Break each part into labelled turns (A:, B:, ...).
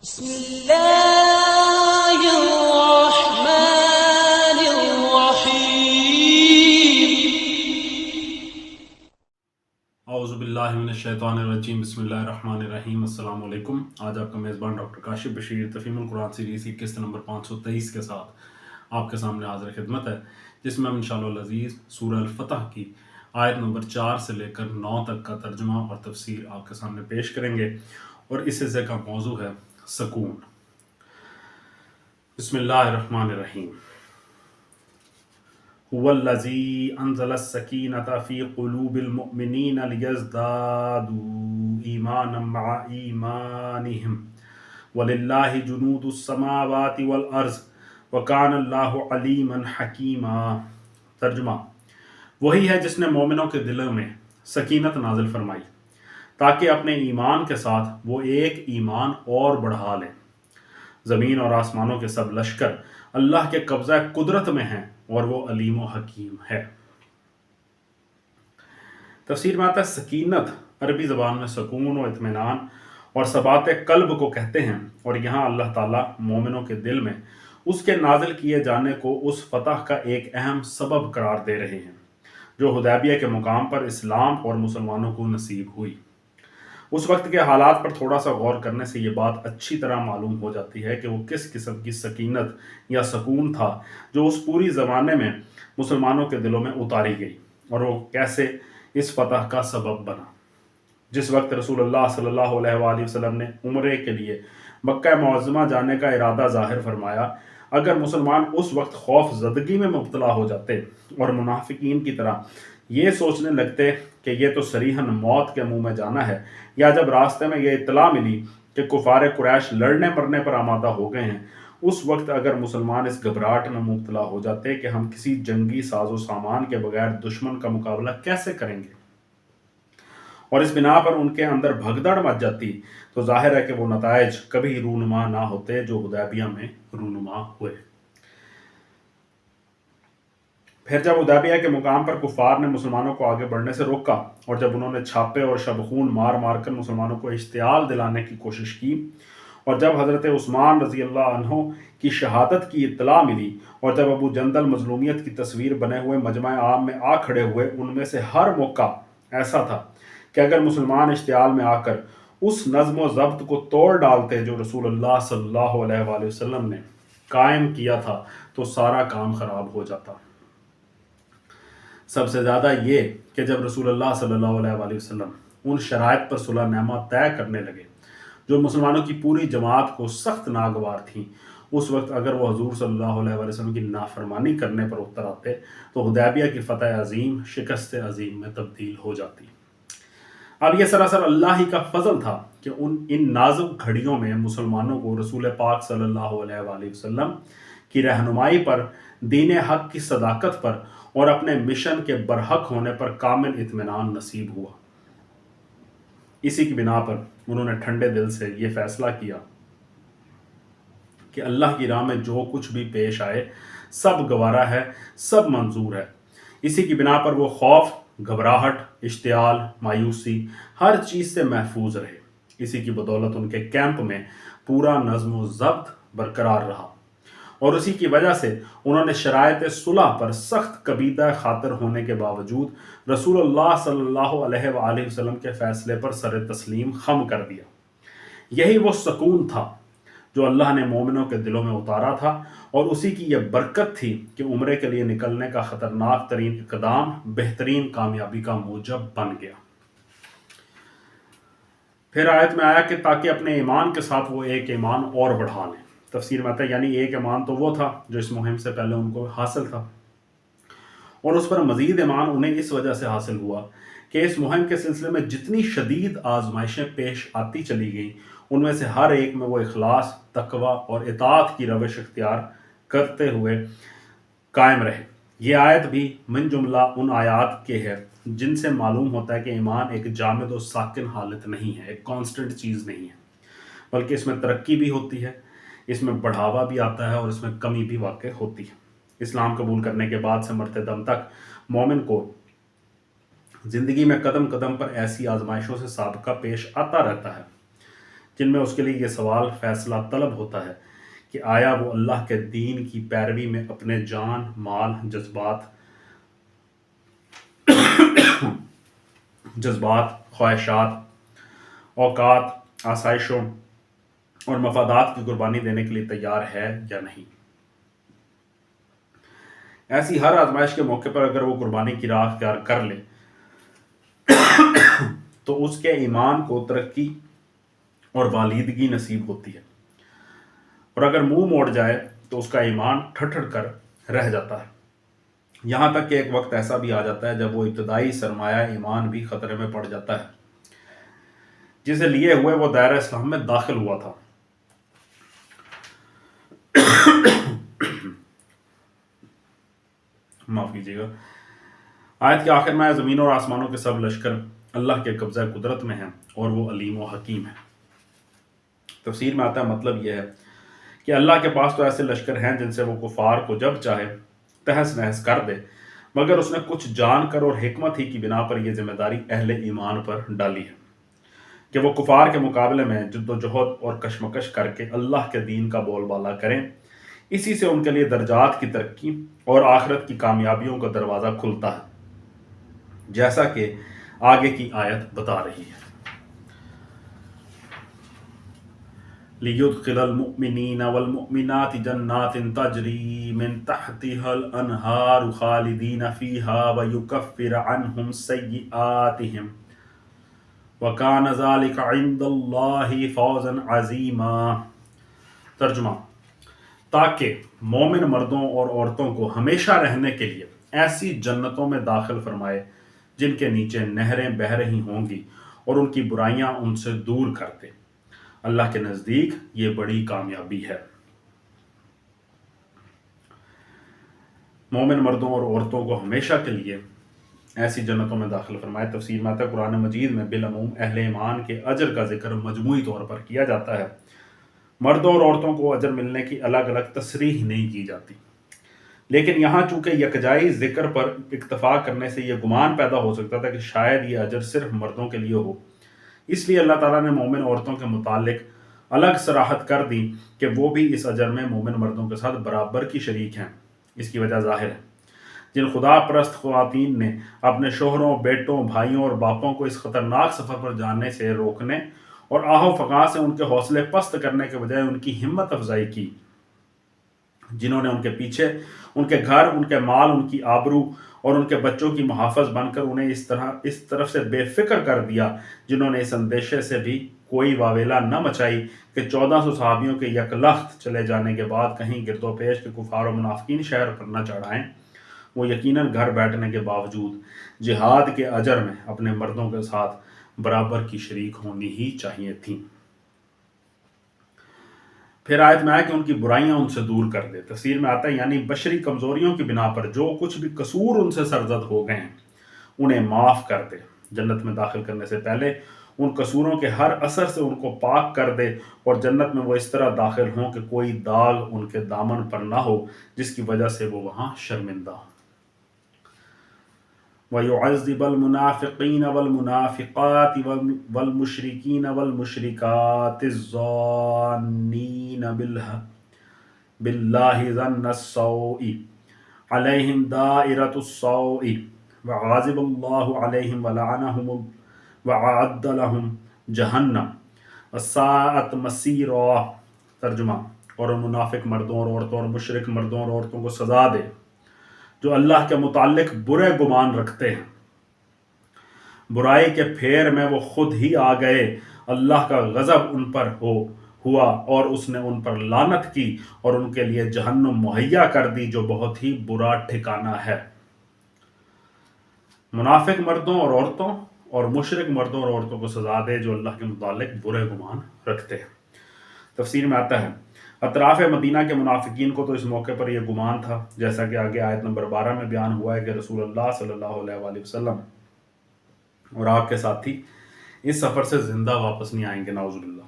A: بسم الله الرحمن الرحيم
B: اعوذ باللہ من الشیطان الرجیم بسم اللہ الرحمن الرحیم السلام علیکم۔ آج آپ کا میزبان ڈاکٹر کاشف بشیر تفہیم القرآن سیریز کی قسط نمبر 523 کے ساتھ آپ کے سامنے حاضر خدمت ہے، جس میں ہم انشاءاللہ العزیز سورہ الفتح کی آیت نمبر 4 سے لے کر 9 تک کا ترجمہ اور تفسیر آپ کے سامنے پیش کریں گے، اور اس حصے کا موضوع ہے سکون۔ بسم اللہ الرحمن الرحیم۔ هو الذی انزل السکینة فی قلوب المؤمنین لیزدادوا ایمانا مع ایمانہم وللہ جنود السماوات والارض وکان اللہ علیما حکیما۔ ترجمہ: وہی ہے جس نے مومنوں کے دلوں میں سکینت نازل فرمائی تاکہ اپنے ایمان کے ساتھ وہ ایک ایمان اور بڑھا لیں۔ زمین اور آسمانوں کے سب لشکر اللہ کے قبضہ قدرت میں ہیں اور وہ علیم و حکیم ہے۔ تفسیر میں آتا ہے سکینت عربی زبان میں سکون و اطمینان اور ثبات قلب کو کہتے ہیں، اور یہاں اللہ تعالیٰ مومنوں کے دل میں اس کے نازل کیے جانے کو اس فتح کا ایک اہم سبب قرار دے رہے ہیں جو حدیبیہ کے مقام پر اسلام اور مسلمانوں کو نصیب ہوئی۔ اس وقت کے حالات پر تھوڑا سا غور کرنے سے یہ بات اچھی طرح معلوم ہو جاتی ہے کہ وہ کس قسم کی سکینت یا سکون تھا جو اس پوری زمانے میں مسلمانوں کے دلوں میں اتاری گئی، اور وہ کیسے اس فتح کا سبب بنا۔ جس وقت رسول اللہ صلی اللہ علیہ وآلہ وسلم نے عمرے کے لیے مکہ معظمہ جانے کا ارادہ ظاہر فرمایا، اگر مسلمان اس وقت خوف زدگی میں مبتلا ہو جاتے اور منافقین کی طرح یہ سوچنے لگتے کہ یہ تو صریحاً موت کے منہ میں جانا ہے، یا جب راستے میں یہ اطلاع ملی کہ کفار قریش لڑنے مرنے پر آمادہ ہو گئے ہیں، اس وقت اگر مسلمان اس گھبراہٹ میں مبتلا ہو جاتے کہ ہم کسی جنگی ساز و سامان کے بغیر دشمن کا مقابلہ کیسے کریں گے، اور اس بنا پر ان کے اندر بھگدڑ مچ جاتی، تو ظاہر ہے کہ وہ نتائج کبھی رونما نہ ہوتے جو حدیبیہ میں رونما ہوئے۔ پھر جب حدیبیہ کے مقام پر کفار نے مسلمانوں کو آگے بڑھنے سے روکا، اور جب انہوں نے چھاپے اور شبخون مار مار کر مسلمانوں کو اشتعال دلانے کی کوشش کی، اور جب حضرت عثمان رضی اللہ عنہ کی شہادت کی اطلاع ملی، اور جب ابو جندل مظلومیت کی تصویر بنے ہوئے مجمع عام میں آ کھڑے ہوئے، ان میں سے ہر موقع ایسا تھا کہ اگر مسلمان اشتعال میں آ کر اس نظم و ضبط کو توڑ ڈالتے جو رسول اللہ صلی اللہ علیہ وآلہ وسلم نے قائم کیا تھا، تو سارا کام خراب ہو جاتا۔ سب سے زیادہ یہ کہ جب رسول اللہ صلی اللہ علیہ وآلہ وسلم ان شرائط پر صلح نامہ طے کرنے لگے جو مسلمانوں کی پوری جماعت کو سخت ناگوار تھیں، اس وقت اگر وہ حضور صلی اللہ علیہ وآلہ وسلم کی نافرمانی کرنے پر اتر آتے تو حدیبیہ کی فتح عظیم شکست عظیم میں تبدیل ہو جاتی۔ اب یہ سراسر اللہ ہی کا فضل تھا کہ ان نازک گھڑیوں میں مسلمانوں کو رسول پاک صلی اللہ علیہ وآلہ وسلم کی رہنمائی پر، دین حق کی صداقت پر اور اپنے مشن کے برحق ہونے پر کامل اطمینان نصیب ہوا۔ اسی کی بنا پر انہوں نے ٹھنڈے دل سے یہ فیصلہ کیا کہ اللہ کی راہ میں جو کچھ بھی پیش آئے سب گوارا ہے، سب منظور ہے۔ اسی کی بنا پر وہ خوف، گھبراہٹ، اشتعال، مایوسی ہر چیز سے محفوظ رہے۔ اسی کی بدولت ان کے کیمپ میں پورا نظم و ضبط برقرار رہا، اور اسی کی وجہ سے انہوں نے شرائط صلح پر سخت کبیدہ خاطر ہونے کے باوجود رسول اللہ صلی اللہ علیہ وآلہ وسلم کے فیصلے پر سر تسلیم خم کر دیا۔ یہی وہ سکون تھا جو اللہ نے مومنوں کے دلوں میں اتارا تھا، اور اسی کی یہ برکت تھی کہ عمرے کے لیے نکلنے کا خطرناک ترین اقدام بہترین کامیابی کا موجب بن گیا۔ پھر آیت میں آیا کہ تاکہ اپنے ایمان کے ساتھ وہ ایک ایمان اور بڑھا لیں۔ تفسیر میں آتا ہے یعنی ایک ایمان تو وہ تھا جو اس مہم سے پہلے ان کو حاصل تھا، اور اس پر مزید ایمان انہیں اس وجہ سے حاصل ہوا کہ اس مہم کے سلسلے میں جتنی شدید آزمائشیں پیش آتی چلی گئیں، ان میں سے ہر ایک میں وہ اخلاص، تقوی اور اطاعت کی روش اختیار کرتے ہوئے قائم رہے۔ یہ آیت بھی من جملہ ان آیات کے ہے جن سے معلوم ہوتا ہے کہ ایمان ایک جامد و ساکن حالت نہیں ہے، ایک کانسٹنٹ چیز نہیں ہے، بلکہ اس میں ترقی بھی ہوتی ہے، اس میں بڑھاوا بھی آتا ہے، اور اس میں کمی بھی واقع ہوتی ہے۔ اسلام قبول کرنے کے بعد سے مرتے دم تک مومن کو زندگی میں قدم قدم پر ایسی آزمائشوں سے سابقہ پیش آتا رہتا ہے جن میں اس کے لیے یہ سوال فیصلہ طلب ہوتا ہے کہ آیا وہ اللہ کے دین کی پیروی میں اپنے جان، مال، جذبات، خواہشات، اوقات، آسائشوں اور مفادات کی قربانی دینے کے لیے تیار ہے یا نہیں۔ ایسی ہر آزمائش کے موقع پر اگر وہ قربانی کی راہ اختیار کر لے تو اس کے ایمان کو ترقی اور والیدگی نصیب ہوتی ہے، اور اگر منہ موڑ جائے تو اس کا ایمان ٹھٹر کر رہ جاتا ہے، یہاں تک کہ ایک وقت ایسا بھی آ جاتا ہے جب وہ ابتدائی سرمایہ ایمان بھی خطرے میں پڑ جاتا ہے جسے لیے ہوئے وہ دائرہ اسلام میں داخل ہوا تھا۔ معاف کیجیے گا۔ آیت کے آخر میں زمین اور آسمانوں کے سب لشکر اللہ کے قبضہ قدرت میں ہیں اور وہ علیم و حکیم ہے۔ تفسیر میں آتا ہے مطلب یہ ہے کہ اللہ کے پاس تو ایسے لشکر ہیں جن سے وہ کفار کو جب چاہے تہس نہس کر دے، مگر اس نے کچھ جان کر اور حکمت ہی کی بنا پر یہ ذمہ داری اہل ایمان پر ڈالی ہے کہ وہ کفار کے مقابلے میں جد و جہد اور کشمکش کر کے اللہ کے دین کا بول بالا کریں۔ اسی سے ان کے لیے درجات کی ترقی اور آخرت کی کامیابیوں کا دروازہ کھلتا ہے، جیسا کہ آگے کی آیت بتا رہی ہے۔ لِيُدْخِلَ الْمُؤْمِنِينَ وَالْمُؤْمِنَاتِ جَنَّاتٍ تَجْرِي مِنْ تَحْتِهَا الْأَنْهَارُ خَالِدِينَ فِيهَا وَيُكَفِّرَ عَنْهُمْ سَيِّئَاتِهِمْ وَكَانَ ذَلِكَ عِنْدَ اللَّهِ فَوْزًا عَظِيمًا۔ ترجمہ: تاکہ مومن مردوں اور عورتوں کو ہمیشہ رہنے کے لیے ایسی جنتوں میں داخل فرمائے جن کے نیچے نہریں بہہ رہی ہوں گی اور ان کی برائیاں ان سے دور کر دے۔ اللہ کے نزدیک یہ بڑی کامیابی ہے۔ مومن مردوں اور عورتوں کو ہمیشہ کے لیے ایسی جنتوں میں داخل فرمائے۔ تفسیر میں آتا ہے قرآن مجید میں بالعموم اہل ایمان کے اجر کا ذکر مجموعی طور پر کیا جاتا ہے، مردوں اور عورتوں کو اجر ملنے کی الگ الگ تصریح نہیں کی جاتی، لیکن یہاں چونکہ یکجائی ذکر پر اکتفا کرنے سے یہ گمان پیدا ہو سکتا تھا کہ شاید یہ اجر صرف مردوں کے لیے ہو، اس لیے اللہ تعالیٰ نے مومن عورتوں کے متعلق الگ صراحت کر دی کہ وہ بھی اس اجر میں مومن مردوں کے ساتھ برابر کی شریک ہیں۔ اس کی وجہ ظاہر ہے، جن خدا پرست خواتین نے اپنے شوہروں، بیٹوں، بھائیوں اور باپوں کو اس خطرناک سفر پر جانے سے روکنے اور آہ و فغاں سے ان کے حوصلے پست کرنے کے بجائے ان کی ہمت افزائی کی، جنہوں نے ان کے پیچھے ان کے گھر، ان کے مال، ان کی آبرو اور ان کے بچوں کی محافظ بن کر انہیں اس طرف سے بے فکر کر دیا، جنہوں نے اس اندیشے سے بھی کوئی واویلا نہ مچائی کہ 1400 صحابیوں کے یکلخت چلے جانے کے بعد کہیں گرد و پیش کے کفار و منافقین شہر پر نہ چڑھ آئیں۔ وہ یقیناً گھر بیٹھنے کے باوجود جہاد کے اجر میں اپنے مردوں کے ساتھ برابر کی شریک ہونی ہی چاہیے تھیں۔ پھر آیت میں آیا کہ ان کی برائیاں ان سے دور کر دے۔ تفسیر میں آتا ہے یعنی بشری کمزوریوں کی بنا پر جو کچھ بھی قصور ان سے سرزد ہو گئے ہیں انہیں معاف کر دے۔ جنت میں داخل کرنے سے پہلے ان قصوروں کے ہر اثر سے ان کو پاک کر دے، اور جنت میں وہ اس طرح داخل ہوں کہ کوئی داغ ان کے دامن پر نہ ہو جس کی وجہ سے وہ وہاں شرمندہ ہوں۔ وَيُعَذِّبَ الْمُنَافِقِينَ وَالْمُنَافِقَاتِ وَالْمُشْرِكِينَ وَالْمُشْرِكَاتِ الظَّانِّينَ بِاللَّهِ ظَنَّ السَّوْءِ عَلَيْهِمْ دَائِرَةُ السَّوْءِ وَغَضِبَ اللَّهُ عَلَيْهِمْ وَلَعَنَهُمْ وَأَعَدَّ لَهُمْ جَهَنَّمَ وَسَاءَتْ مَصِيرًا۔ ترجمہ: اور منافق مردوں اور عورتوں اور مشرک مردوں اور عورتوں کو سزا دے جو اللہ کے متعلق برے گمان رکھتے ہیں، برائی کے پھیر میں وہ خود ہی آ گئے، اللہ کا غضب ان پر ہوا اور اس نے ان پر لعنت کی اور ان کے لیے جہنم مہیا کر دی جو بہت ہی برا ٹھکانہ ہے۔ منافق مردوں اور عورتوں اور مشرک مردوں اور عورتوں کو سزا دے جو اللہ کے متعلق برے گمان رکھتے ہیں۔ تفسیر میں آتا ہے اطراف مدینہ کے منافقین کو تو اس موقع پر یہ گمان تھا، جیسا کہ آگے آیت نمبر 12 میں بیان ہوا ہے کہ رسول اللہ صلی اللہ علیہ وآلہ وسلم اور آپ کے ساتھی اس سفر سے زندہ واپس نہیں آئیں گے، نعوذ باللہ۔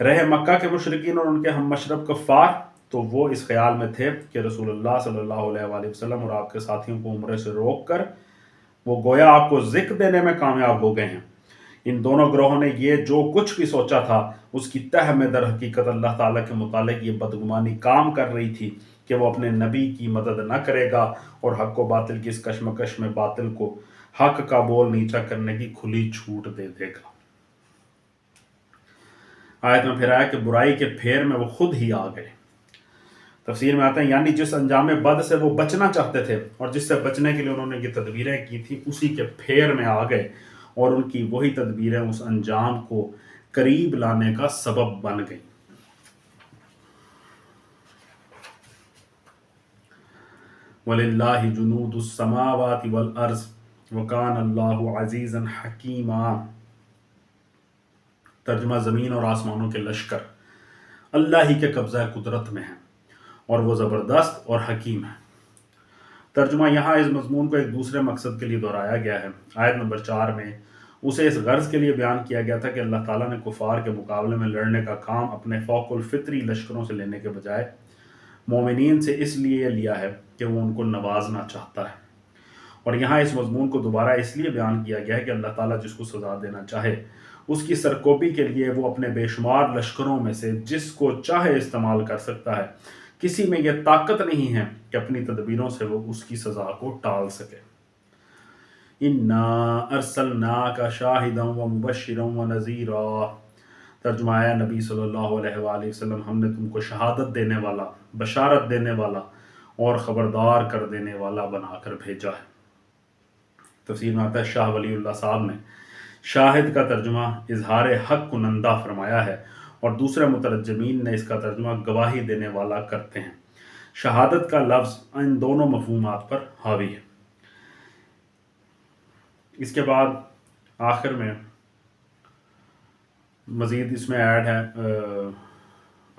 B: رہے مکہ کے مشرکین اور ان کے ہم مشرب کفار تو وہ اس خیال میں تھے کہ رسول اللہ صلی اللہ علیہ وآلہ وسلم اور آپ کے ساتھیوں کو عمرے سے روک کر وہ گویا آپ کو ذکر دینے میں کامیاب ہو گئے ہیں، ان دونوں گروہوں نے یہ جو کچھ بھی سوچا تھا اس کی تہ میں در حقیقت اللہ تعالیٰ کے متعلق یہ بدگمانی کام کر رہی تھی کہ وہ اپنے نبی کی مدد نہ کرے گا اور حق و باطل کی اس کشمکش میں باطل کو حق کا بول نیچا کرنے کی کھلی چھوٹ دے دے گا۔ آیت میں پھر آیا کہ برائی کے پھیر میں وہ خود ہی آ گئے۔ تفسیر میں آتا ہے یعنی جس انجام بد سے وہ بچنا چاہتے تھے اور جس سے بچنے کے لیے انہوں نے یہ تدبیریں کی تھی اسی کے پھیر میں آ گئے، اور ان کی وہی تدبیریں اس انجام کو قریب لانے کا سبب بن گئی۔ وَلِلَّهِ جُنُودُ السَّمَاوَاتِ وَالْأَرْضِ وَكَانَ اللَّهُ عَزِيزًا حَكِيمًا۔ ترجمہ زمین اور آسمانوں کے لشکر اللہ ہی کے قبضہ قدرت میں ہیں اور وہ زبردست اور حکیم ہے۔ ترجمہ یہاں اس مضمون کو ایک دوسرے مقصد کے لیے دہرایا گیا ہے۔ آیت نمبر 4 میں اسے اس غرض کے لیے بیان کیا گیا تھا کہ اللہ تعالیٰ نے کفار کے مقابلے میں لڑنے کا کام اپنے فوق الفطری لشکروں سے لینے کے بجائے مومنین سے اس لیے لیا ہے کہ وہ ان کو نوازنا چاہتا ہے، اور یہاں اس مضمون کو دوبارہ اس لیے بیان کیا گیا ہے کہ اللہ تعالیٰ جس کو سزا دینا چاہے اس کی سرکوبی کے لیے وہ اپنے بے شمار لشکروں میں سے جس کو چاہے استعمال کر سکتا ہے۔ کسی میں یہ طاقت نہیں ہے کہ اپنی تدبیروں سے وہ اس کی سزا کو ٹال سکے۔ اِنَّا أَرْسَلْنَاكَ شَاهِدًا وَمُبَشِّرًا وَنَذِيرًا۔ ترجمہ ہے نبی صلی اللہ علیہ وآلہ وسلم ہم نے تم کو شہادت دینے والا، بشارت دینے والا اور خبردار کر دینے والا بنا کر بھیجا ہے۔ تفسیر میں آتا ہے شاہ ولی اللہ صاحب نے شاہد کا ترجمہ اظہار حق کنندہ فرمایا ہے، اور دوسرے مترجمین نے اس کا ترجمہ گواہی دینے والا کرتے ہیں۔ شہادت کا لفظ ان دونوں مفہومات پر حاوی ہے۔ اس کے بعد آخر میں مزید اس میں ایڈ ہے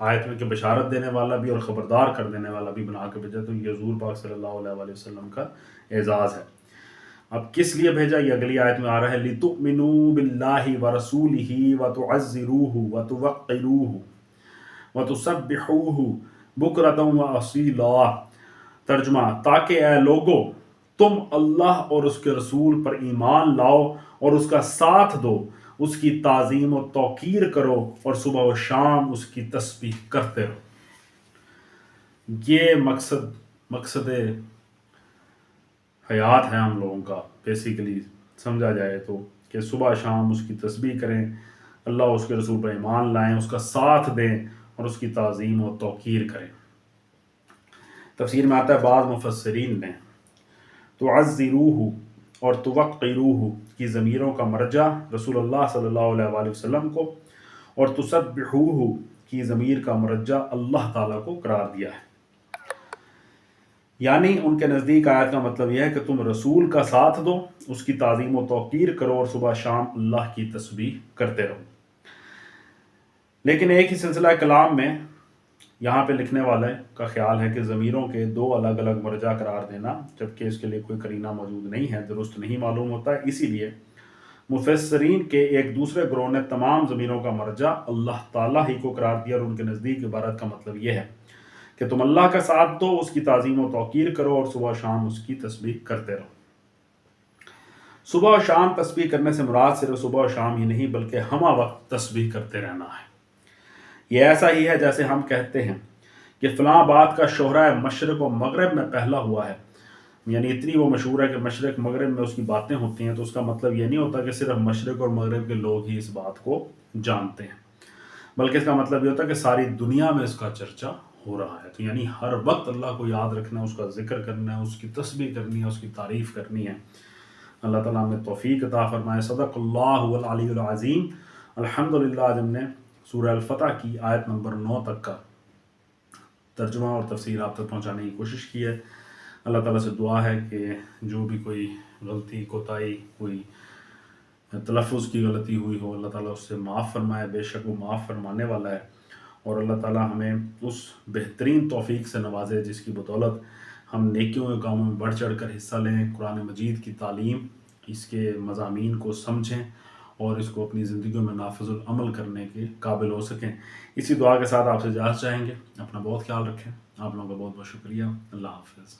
B: آیت میں کہ بشارت دینے والا بھی اور خبردار کر دینے والا بھی بنا کے بھیجا، تو یہ حضور پاک صلی اللہ علیہ وآلہ وسلم کا اعزاز ہے۔ اب کس لیے بھیجا یہ اگلی آیت میں آ رہا ہے لِتُؤْمِنُوا بِاللَّهِ وَرَسُولِهِ وَتُعَزِّرُوهُ وَتُوَقِّرُوهُ وَتُسَبِّحُوهُ بُكْرَةً وَأَصِيلًا۔ ترجمہ تاکہ اے لوگو تم اللہ اور اس کے رسول پر ایمان لاؤ اور اس کا ساتھ دو، اس کی تعظیم و توقیر کرو اور صبح و شام اس کی تسبیح کرتے رہو۔ یہ مقصد حیات ہے ہم لوگوں کا، بیسیکلی سمجھا جائے تو، کہ صبح شام اس کی تسبیح کریں، اللہ اس کے رسول پر ایمان لائیں، اس کا ساتھ دیں اور اس کی تعظیم و توقیر کریں۔ تفسیر میں آتا ہے بعض مفسرین نے تعزروہ اور توقروہ کی ضمیروں کا مرجع رسول اللہ صلی اللہ علیہ وآلہ وسلم کو اور تسبحوہ کی ضمیر کا مرجع اللہ تعالیٰ کو قرار دیا ہے۔ یعنی ان کے نزدیک آیت کا مطلب یہ ہے کہ تم رسول کا ساتھ دو، اس کی تعظیم و توقیر کرو اور صبح شام اللہ کی تسبیح کرتے رہو۔ لیکن ایک ہی سلسلہ کلام میں یہاں پہ لکھنے والے کا خیال ہے کہ ضمیروں کے دو الگ الگ مرجع قرار دینا جبکہ اس کے لیے کوئی قرینہ موجود نہیں ہے درست نہیں معلوم ہوتا ہے، اسی لیے مفسرین کے ایک دوسرے گروہ نے تمام ضمیروں کا مرجع اللہ تعالیٰ ہی کو قرار دیا، اور ان کے نزدیک عبارت کا مطلب یہ ہے کہ تم اللہ کا ساتھ دو، اس کی تعظیم و توقیر کرو اور صبح و شام اس کی تسبیح کرتے رہو۔ صبح و شام تسبیح کرنے سے مراد صرف صبح و شام ہی نہیں بلکہ ہمہ وقت تسبیح کرتے رہنا ہے۔ یہ ایسا ہی ہے جیسے ہم کہتے ہیں کہ فلاں بات کا شہرہ مشرق و مغرب میں پھیلا ہوا ہے، یعنی اتنی وہ مشہور ہے کہ مشرق مغرب میں اس کی باتیں ہوتی ہیں، تو اس کا مطلب یہ نہیں ہوتا کہ صرف مشرق اور مغرب کے لوگ ہی اس بات کو جانتے ہیں، بلکہ اس کا مطلب یہ ہوتا ہے کہ ساری دنیا میں اس کا چرچا ہو رہا ہے۔ تو یعنی ہر وقت اللہ کو یاد رکھنا ہے، اس کا ذکر کرنا ہے، اس کی تسبیح کرنی ہے، اس کی تعریف کرنی ہے۔ اللہ تعالیٰ ہمیں توفیق عطا فرمائے۔ صدق اللہ العلی العظیم۔ الحمدللہ آج ہم نے سورہ الفتح کی آیت نمبر 9 تک کا ترجمہ اور تفسیر آپ تک پہنچانے کی کوشش کی ہے۔ اللہ تعالیٰ سے دعا ہے کہ جو بھی کوئی غلطی کوتاہی کوئی تلفظ کی غلطی ہوئی ہو اللہ تعالیٰ اس سے معاف فرمائے، بے شک وہ معاف فرمانے والا ہے، اور اللہ تعالیٰ ہمیں اس بہترین توفیق سے نوازے جس کی بدولت ہم نیکیوں کے کاموں میں بڑھ چڑھ کر حصہ لیں، قرآن مجید کی تعلیم، اس کے مضامین کو سمجھیں اور اس کو اپنی زندگیوں میں نافذ العمل کرنے کے قابل ہو سکیں۔ اسی دعا کے ساتھ آپ سے اجازت چاہیں گے۔ اپنا بہت خیال رکھیں۔ آپ لوگوں کا بہت بہت شکریہ۔ اللہ حافظ۔